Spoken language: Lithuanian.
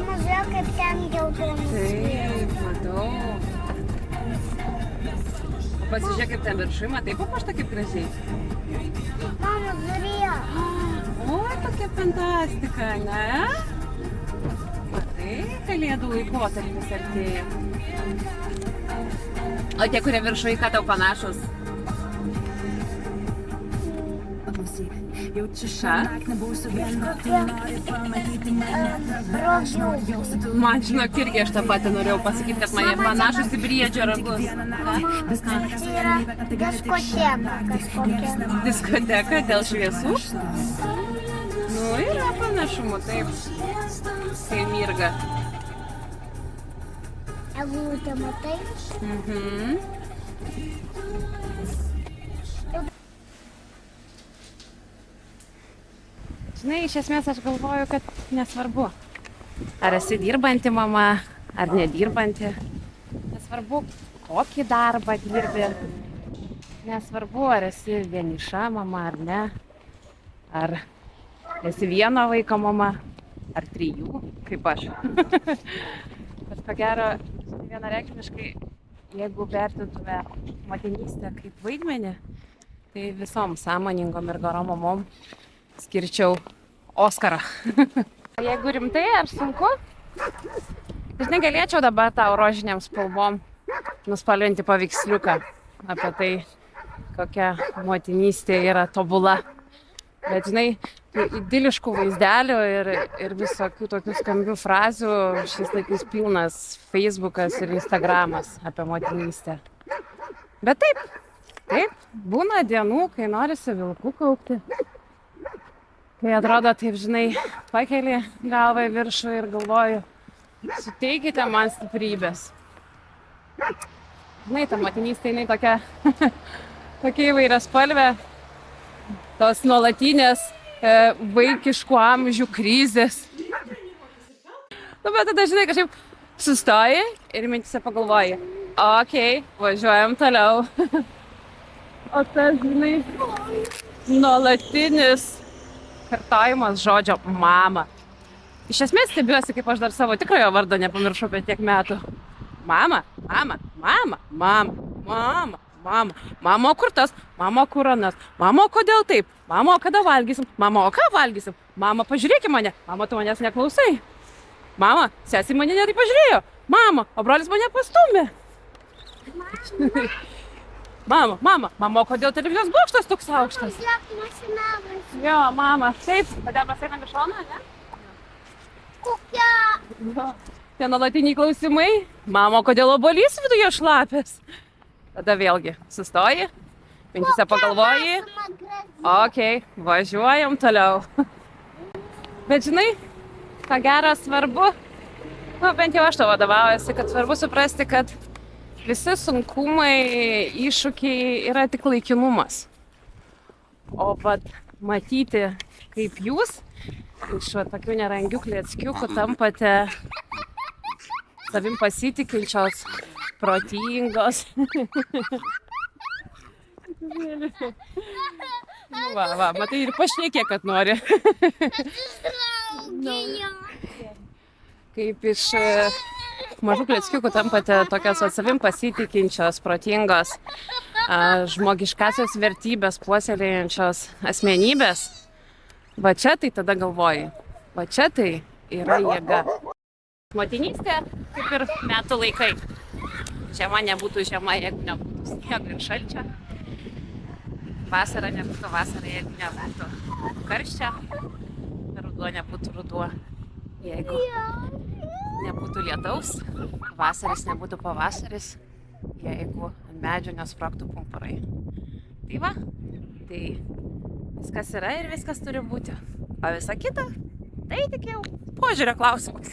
Mažiau kaip ten geltonas. Taip, matau. Pasižiūrėk, kaip ten viršui, matai, papuošta kaip gražiai. Mama, žiūrėk. O, tokia fantastika, ne? Matai, kalėdų laikotarpis artėja. O tie, kurie viršui, ką tau panašus? Ša? Rogių. Man žinok, irgi aš tą patį norėjau pasakyti, kad man jie panašus į briedžio ragus. Tai yra diskoteka kažkokia. Diskoteka dėl šviesų? Nu, yra panašumų, taip. Kai mirga. Eglutė, matai? Mhm. Žinai, iš esmės aš galvoju, kad nesvarbu, ar esi dirbanti mama, ar nedirbanti. Nesvarbu, kokį darbą dirbi. Nesvarbu, ar esi vieniša mama ar ne. Ar esi vieno vaiko mama, ar 3, kaip aš. Bet ko gero, vienareikšmiškai, jeigu vertintume motinystę kaip vaidmenį, tai visom sąmoningom ir gerom mamom skirčiau Oskarą. Jeigu rimtai ar sunku, žinai, galėčiau dabar tau rožiniam spalvom nuspalvinti paveiksliuką apie tai, kokia motinystė yra tobula. Bet, žinai, idiliškų vaizdelių ir visokių tokių skambių frazių šiais laikais pilnas Facebookas ir Instagramas apie motinystę. Bet taip, būna dienų, kai norisi vilkų kaupti. Kai atrodo taip, žinai, pakeli galvą į viršų ir galvoju, suteikite man stiprybės. Žinai, ta motinystė, jinai tokia įvairiaspalvė, tos nuolatinės vaikiškų amžių krizės. Nu, bet tada, žinai, kažkaip sustoji ir mintise pagalvoji, okei, važiuojam toliau. O tas, žinai, nuolatinis kartojimas žodžio mama. Iš esmės stebiuosi, kaip aš dar savo tikrojo vardo nepamiršau apie tiek metų. Mama, mama, mama, mama, mama, mama, mama, o kur tas, mama, o kur anas, mama, o kodėl taip, mama, o kada valgysim, mama, o ką valgysim, mama, pažiūrėk į mane, mama, tu manęs neklausai, mama, sesė mane netai pažiūrėjo, mama, o brolis mane pastumė. Mama, mama, mama, o kodėl televizijos bokštas toks aukštas? Jo, mama, taip, tada mes einam iš šono, ne? Kokia? Tie nuolatiniai klausimai, mama, o kodėl obuolys viduje šlapės? Tada vėlgi sustoji, mintise pagalvoji, okei, važiuojam toliau. Bet žinai, ką gera svarbu, bent jau aš to vadovaujuosi, kad svarbu suprasti, kad visi sunkumai, iššūkiai yra tik laikinumas. O vat matyti, kaip jūs iš tokių nerangių kleckiukų tampate savim pasitikinčios, protingos. Va, matai, ir pašnekė, kad nori. Kaip iš mažų kleckiukų tampate tokios savim pasitikinčios, protingos, žmogiškasios vertybės puoselėjančios asmenybės. Va čia tai tada galvoji, va čia tai yra jėga. Motinystė kaip ir metų laikai. Žiema nebūtų žiema, jeigu nebūtų sniego ir šalčio. Vasara nebūtų vasara, jeigu nebūtų karščio. Ruduo nebūtų ruduo, jeigu nebūtų lietaus. Vasaris nebūtų pavasaris, jeigu ant medžio nesprogtų pumpurai. Tai va, tai viskas yra ir viskas turi būti. O visa kita, tai tik jau požiūrio klausimas.